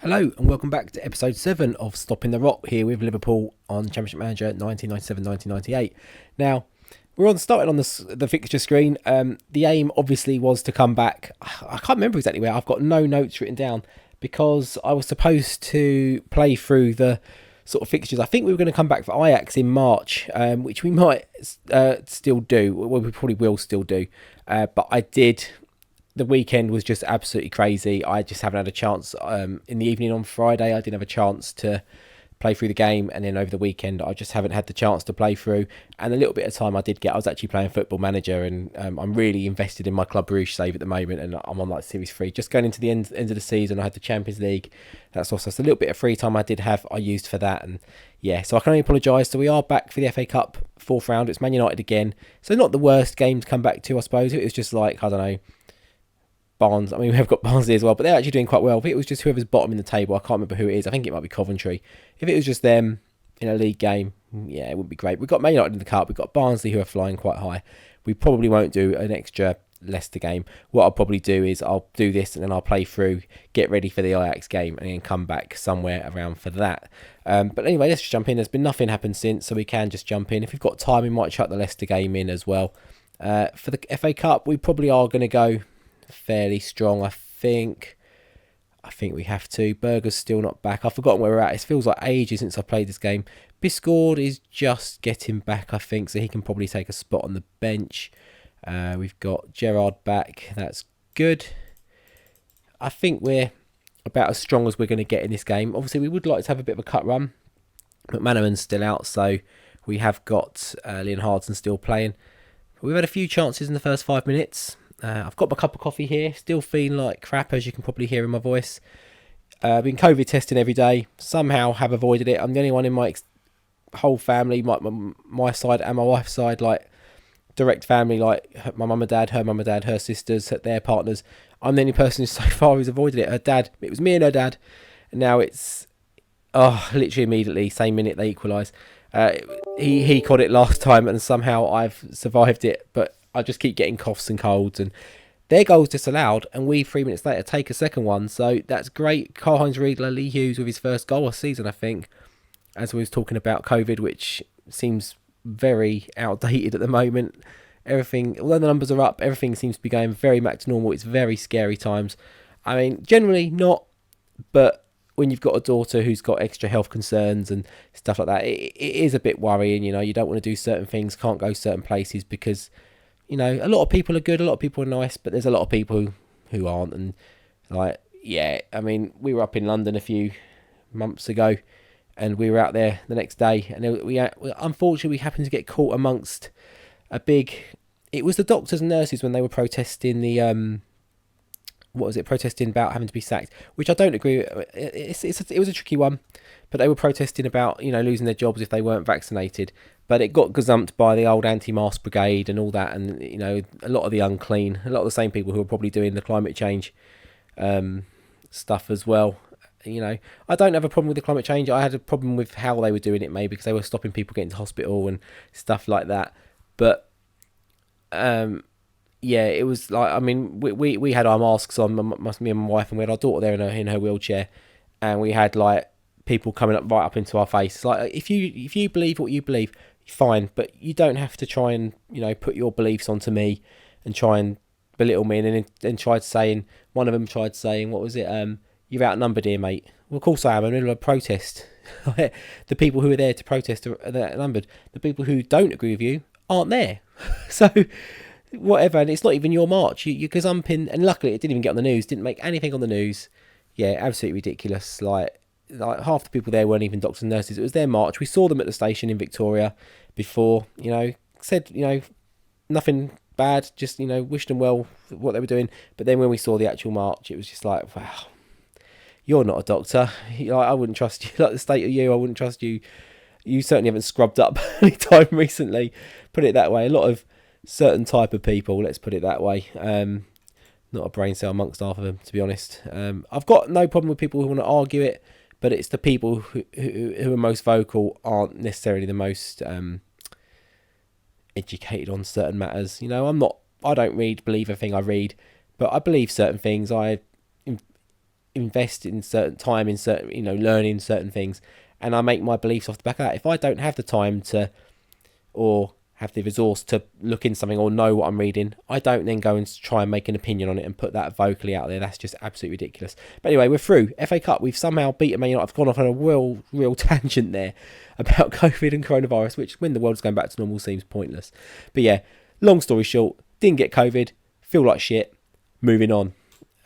Hello and welcome back to episode 7 of Stopping the Rot here with Liverpool on Championship Manager 1997-1998. Now, we're starting on the fixture screen. The aim obviously was to come back. I can't remember exactly where. I've got no notes written down because I was supposed to play through the sort of fixtures. I think we were going to come back for Ajax in March, which we might still do. Well, we probably will still do. But I did. The weekend was just absolutely crazy. I just haven't had a chance. In the evening on Friday, I didn't have a chance to play through the game. And then over the weekend, I just haven't had the chance to play through. And a little bit of time I did get, I was actually playing Football Manager. And I'm really invested in my Club Rouge save at the moment. And I'm on like Series 3. Just going into the end of the season, I had the Champions League. That's also a little bit of free time I did have, I used for that. And yeah, so I can only apologise. So we are back for the FA Cup 4th round. It's Man United again. So not the worst game to come back to, I suppose. It was just like, I don't know, Barnes. I mean, we have got Barnsley as well, but they're actually doing quite well. If it was just whoever's bottom in the table, I can't remember who it is. I think it might be Coventry. If it was just them in a league game, yeah, it wouldn't be great. We've got Man United in the cup. We've got Barnsley who are flying quite high. We probably won't do an extra Leicester game. What I'll probably do is I'll do this and then I'll play through, get ready for the Ajax game, and then come back somewhere around for that. But anyway, let's just jump in. There's been nothing happened since, so we can just jump in. If we've got time, we might chuck the Leicester game in as well. For the FA Cup, we probably are going to go fairly strong. I think we have to. Berger's still not back. I've forgotten where we're at. It feels like ages since I played this game. Biscord is just getting back, I think, so he can probably take a spot on the bench. We've got Gerrard back. That's good. I think we're about as strong as we're going to get in this game. Obviously, we would like to have a bit of a cut run. McManaman's still out, so we have got Leon Hardson still playing. We've had a few chances in the first 5 minutes. I've got my cup of coffee here, still feeling like crap, as you can probably hear in my voice. Been COVID testing every day, somehow have avoided it. I'm the only one in my whole family, my side and my wife's side, like direct family, like my mum and dad, her sisters, their partners. I'm the only person who so far who's avoided it. Her dad, it was me and her dad, and now it's, literally immediately, same minute they equalise. He caught it last time and somehow I've survived it, but I just keep getting coughs and colds, and their goal's disallowed, and we 3 minutes later take a second one, so that's great. Karl-Heinz Riedler, Lee Hughes with his first goal of the season, I think, as we was talking about COVID, which seems very outdated at the moment. Everything, although the numbers are up, everything seems to be going very back to normal. It's very scary times. I mean, generally not, but when you've got a daughter who's got extra health concerns and stuff like that, it is a bit worrying. You know, you don't want to do certain things, can't go certain places because, you know, a lot of people are good, a lot of people are nice, but there's a lot of people who aren't. And like, yeah, I mean, we were up in London a few months ago and we were out there the next day, and unfortunately we happened to get caught amongst a big, it was the doctors and nurses when they were protesting the, protesting about having to be sacked, which I don't agree with. It was a tricky one, but they were protesting about, you know, losing their jobs if they weren't vaccinated. But it got gazumped by the old anti-mask brigade and all that, and, you know, a lot of the unclean, a lot of the same people who are probably doing the climate change stuff as well. You know, I don't have a problem with the climate change. I had a problem with how they were doing it, maybe because they were stopping people getting to hospital and stuff like that. But yeah, it was like, I mean, we had our masks on, me and my wife, and we had our daughter there in her wheelchair, and we had like people coming up right up into our face. Like, if you believe what you believe, fine, but you don't have to try and, you know, put your beliefs onto me and try and belittle me. And then one of them tried saying, what was it? You're outnumbered here, mate. Well, of course I am. I'm in the middle of a protest. The people who are there to protest are outnumbered. The people who don't agree with you aren't there. So whatever, and it's not even your march. You gazumping, and luckily it didn't even get on the news. Didn't make anything on the news. Yeah, absolutely ridiculous. Like half the people there weren't even doctors and nurses. It was their march. We saw them at the station in Victoria before. You know, said, you know, nothing bad. Just, you know, wished them well for what they were doing. But then when we saw the actual march, it was just like, wow, you're not a doctor. I wouldn't trust you. Like the state of you, I wouldn't trust you. You certainly haven't scrubbed up any time recently. Put it that way. A lot of certain type of people, let's put it that way. Not a brain cell amongst half of them, to be honest. I've got no problem with people who want to argue it, but it's the people who are most vocal aren't necessarily the most educated on certain matters. You know, I don't believe everything I read, but I believe certain things. I invest in certain time in certain, learning certain things, and I make my beliefs off the back of that. If I don't have the time to, or have the resource to look in something or know what I'm reading, I don't then go and try and make an opinion on it and put that vocally out there. That's just absolutely ridiculous. But anyway, we're through. FA Cup, we've somehow beaten Man United. I've gone off on a real tangent there about COVID and coronavirus, which when the world's going back to normal seems pointless. But yeah, long story short, didn't get COVID, feel like shit, moving on.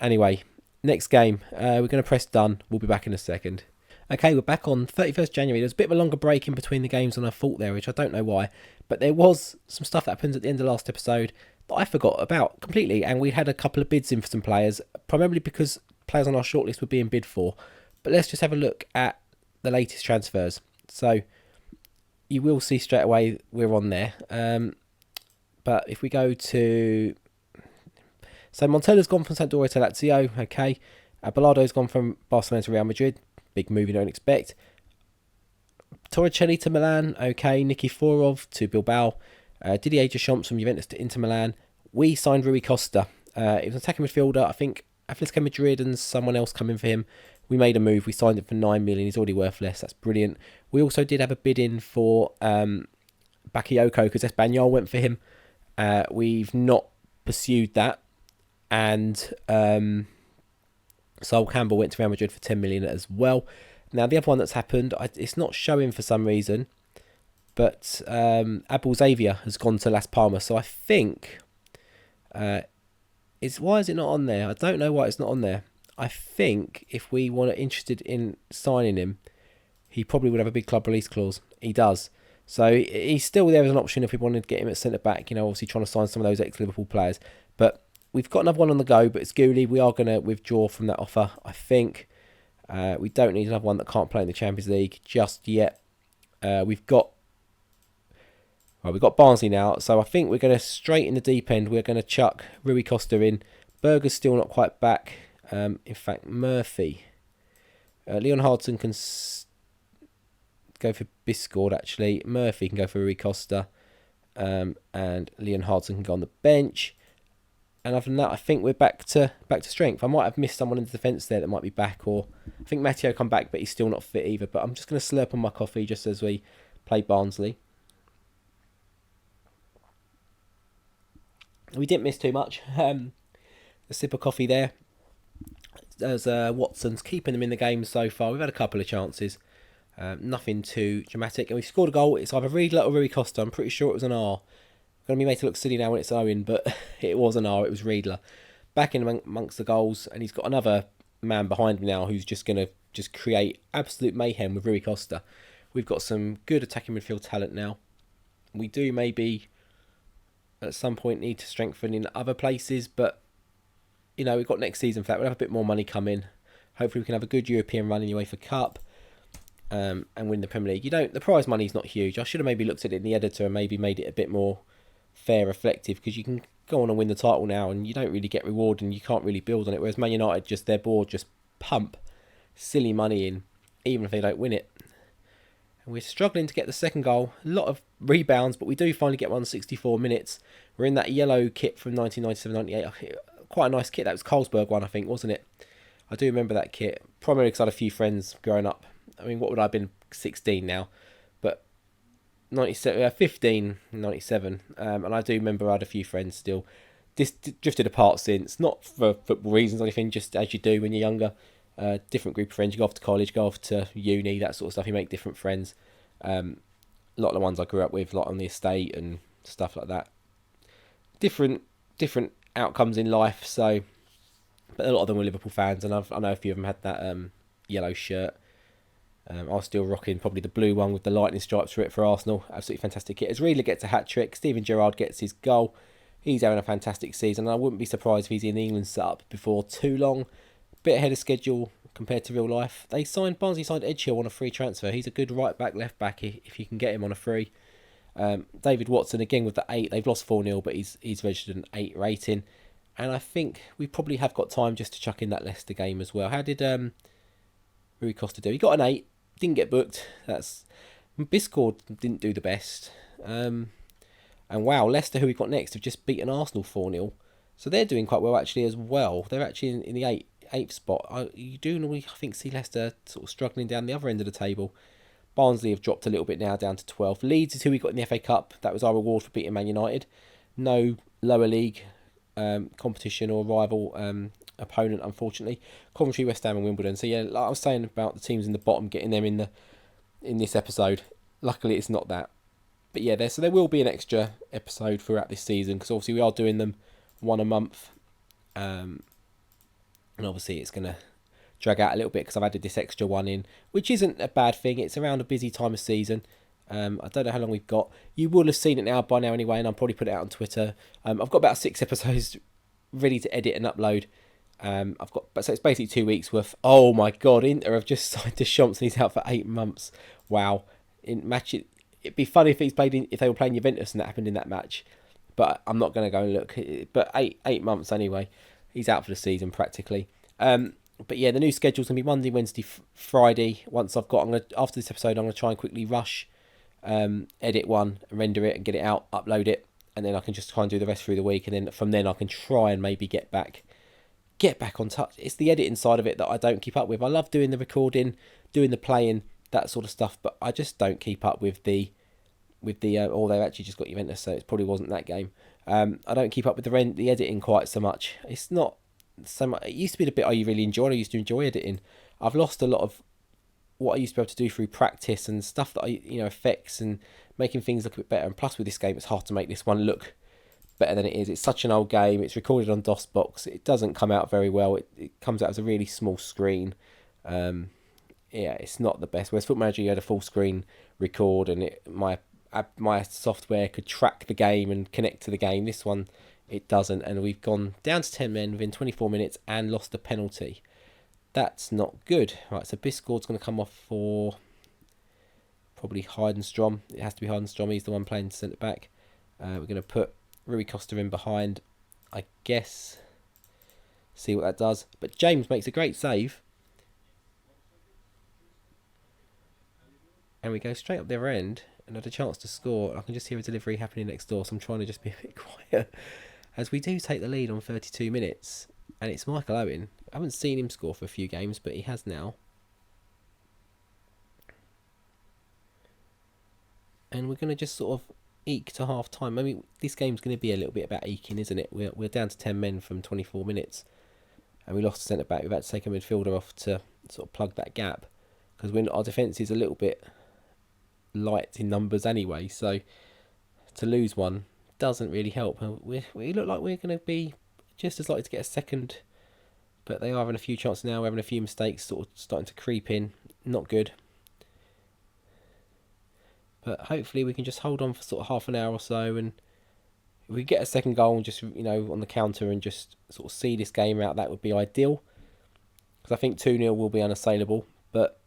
Anyway, next game, we're going to press done. We'll be back in a second. Okay, we're back on 31st January. There's a bit of a longer break in between the games than I thought there, which I don't know why. But there was some stuff that happened at the end of last episode that I forgot about completely. And we had a couple of bids in for some players, primarily because players on our shortlist were being bid for. But let's just have a look at the latest transfers. So you will see straight away we're on there. But if we go to... So Montella's gone from Sampdoria to Lazio, okay. Bilardo's gone from Barcelona to Real Madrid. Big move you don't expect. Torricelli to Milan, okay. Nikiforov to Bilbao. Didier Deschamps from Juventus to Inter Milan. We signed Rui Costa. It was an attacking midfielder. I think Atletico Madrid and someone else coming for him. We made a move. We signed him for 9 million. He's already worth less. That's brilliant. We also did have a bid in for Bakayoko because Espanyol went for him. We've not pursued that. And Sol Campbell went to Real Madrid for 10 million as well. Now, the other one that's happened, it's not showing for some reason, but Abel Xavier has gone to Las Palmas. So I think, why is it not on there? I don't know why it's not on there. I think if we were interested in signing him, he probably would have a big club release clause. He does. So he's still there as an option if we wanted to get him at centre-back, obviously trying to sign some of those ex-Liverpool players. But we've got another one on the go, but it's Gooley. We are going to withdraw from that offer, I think. We don't need another one that can't play in the Champions League just yet. We've got Barnsley now, so I think we're going to straight in the deep end. We're going to chuck Rui Costa in. Berger's still not quite back. In fact, Murphy. Leon Hardson can go for Biscord, actually. Murphy can go for Rui Costa. And Leon Hardson can go on the bench. And other than that, I think we're back to strength. I might have missed someone in the defence there that might be back, or I think Matteo come back, but he's still not fit either. But I'm just going to slurp on my coffee just as we play Barnsley. We didn't miss too much. A sip of coffee there. There's Watson's keeping them in the game so far. We've had a couple of chances. Nothing too dramatic. And we've scored a goal. It's either Riedler or Rui Costa. I'm pretty sure it was an R. Going to be made to look silly now when it's Owen, but it was an R. It was Riedler. Back in amongst the goals, and he's got another man behind him now who's just going to create absolute mayhem with Rui Costa. We've got some good attacking midfield talent now. We do maybe at some point need to strengthen in other places, but we've got next season for that. We'll have a bit more money come in. Hopefully we can have a good European run in the UEFA Cup and win the Premier League. The prize money's not huge. I should have maybe looked at it in the editor and maybe made it a bit more fair, reflective, because you can go on and win the title now and you don't really get reward and you can't really build on it, whereas Man United, their board just pump silly money in even if they don't win it. And we're struggling to get the second goal. A lot of rebounds, but we do finally get 164 minutes. We're in that yellow kit from 1997-98. Quite a nice kit. That was Carlsberg one, I think, wasn't it? I do remember that kit, primarily because I had a few friends growing up. I mean, what would I have been, 16 now? But 15, 97, and I do remember I had a few friends still. Drifted apart since, not for football reasons or anything, just as you do when you're younger. Different group of friends. You go off to college, go off to uni, that sort of stuff. You make different friends. A lot of the ones I grew up with, like on the estate and stuff like that. Different outcomes in life. So, but a lot of them were Liverpool fans, and I know a few of them had that yellow shirt. I was still rocking probably the blue one with the lightning stripes for it for Arsenal. Absolutely fantastic kit. As Riedler gets a hat-trick, Steven Gerrard gets his goal. He's having a fantastic season. And I wouldn't be surprised if he's in the England setup before too long. Bit ahead of schedule compared to real life. Barnsley signed Ed Hill on a free transfer. He's a good right-back, left-back if you can get him on a free. David Watson, again with the 8. They've lost 4-0, but he's registered an 8 rating. And I think we probably have got time just to chuck in that Leicester game as well. How did Rui Costa do? He got an 8. Didn't get booked. Biscord didn't do the best. And wow, Leicester, who we've got next, have just beaten Arsenal 4-0. So they're doing quite well actually as well. They're actually in the 8. 8th spot. You do normally, I think, see Leicester sort of struggling down the other end of the table. Barnsley have dropped a little bit now, down to 12th. Leeds is who we got in the FA Cup. That was our reward for beating Man United. No lower league competition or rival opponent, unfortunately. Coventry, West Ham and Wimbledon. So yeah, like I was saying about the teams in the bottom, getting them in this episode. Luckily, it's not that. But yeah, there will be an extra episode throughout this season, because obviously we are doing them one a month. And obviously it's going to drag out a little bit because I've added this extra one in, which isn't a bad thing. It's around a busy time of season. I don't know how long we've got. You will have seen it now by now anyway, and I'll probably put it out on Twitter. I've got about 6 episodes ready to edit and upload. So it's basically 2 weeks worth. Oh my god, Inter have just signed Deschamps and he's out for 8 months. Wow. It'd be funny if if they were playing Juventus and that happened in that match. But I'm not going to go and look. But 8 months anyway. He's out for the season practically. But yeah, the new schedule's going to be Monday, Wednesday, Friday. After this episode, I'm going to try and quickly rush, edit one, render it and get it out, upload it. And then I can just try and do the rest through the week. And then from then I can try and maybe get back on touch. It's the editing side of it that I don't keep up with. I love doing the recording, doing the playing, that sort of stuff. But I just don't keep up with the or they actually just got Juventus, so it probably wasn't that game. I don't keep up with the editing quite so much. It's not so much. It used to be the bit I really enjoyed. I used to enjoy editing. I've lost a lot of what I used to be able to do through practice and stuff that effects and making things look a bit better. And plus with this game, it's hard to make this one look better than it is. It's such an old game. It's recorded on DOSBox. It doesn't come out very well. It comes out as a really small screen. It's not the best. Whereas Foot Manager, you had a full screen record, and my software could track the game and connect to the game. This one, it doesn't, and we've gone down to 10 men within 24 minutes and lost a penalty. That's not good. Right, so Biscord's going to come off for probably Heidenstrom. It has to be Heidenstrom. He's the one playing centre back. We're going to put Rui Costa in behind, I guess. See what that does. But James makes a great save. And we go straight up their end and had a chance to score. I can just hear a delivery happening next door, so I'm trying to just be a bit quiet. As we do take the lead on 32 minutes. And it's Michael Owen. I haven't seen him score for a few games, but he has now. And we're going to just sort of eke to half time. I mean, this game's going to be a little bit about eking, isn't it? We're down to 10 men from 24 minutes. And we lost a centre back. We've had to take a midfielder off to sort of plug that gap. Because our defence is a little bit light in numbers anyway. So to lose one doesn't really help. We look like we're going to be just as likely to get a second, but they are having a few chances now. We're having a few mistakes sort of starting to creep in. Not good. But hopefully we can just hold on for sort of half an hour or so, and if we get a second goal and just, on the counter and just sort of see this game out, that would be ideal. Because I think 2-0 will be unassailable, but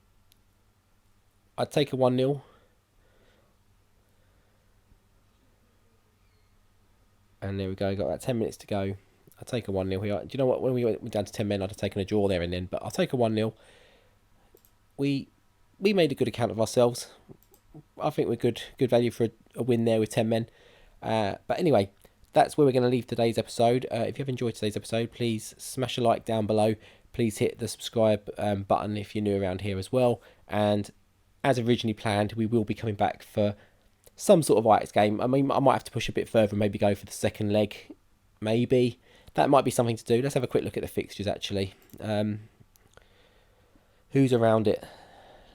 I'd take a 1-0. And there we go, got about 10 minutes to go. I'll take a 1-0 here. Do you know what? When we went down to 10 men, I'd have taken a draw there and then. But I'll take a 1-0. We made a good account of ourselves. I think we're good value for a win there with 10 men. But anyway, that's where we're going to leave today's episode. If you have enjoyed today's episode, please smash a like down below. Please hit the subscribe button if you're new around here as well. And as originally planned, we will be coming back for some sort of Ajax game. I mean, I might have to push a bit further and maybe go for the second leg. Maybe. That might be something to do. Let's have a quick look at the fixtures, actually. Who's around it?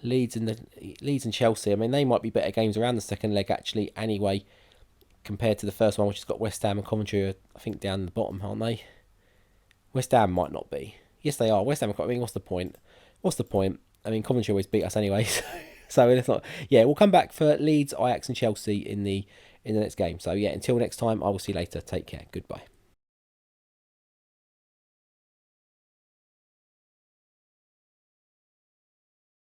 Leeds and Chelsea. I mean, they might be better games around the second leg, actually, anyway, compared to the first one, which has got West Ham and Coventry, I think, down the bottom, aren't they? West Ham might not be. Yes, they are. West Ham, I mean, what's the point? I mean, Coventry always beat us anyway, so it's not. Yeah, we'll come back for Leeds, Ajax and Chelsea in the next game. So, yeah, until next time, I will see you later. Take care. Goodbye.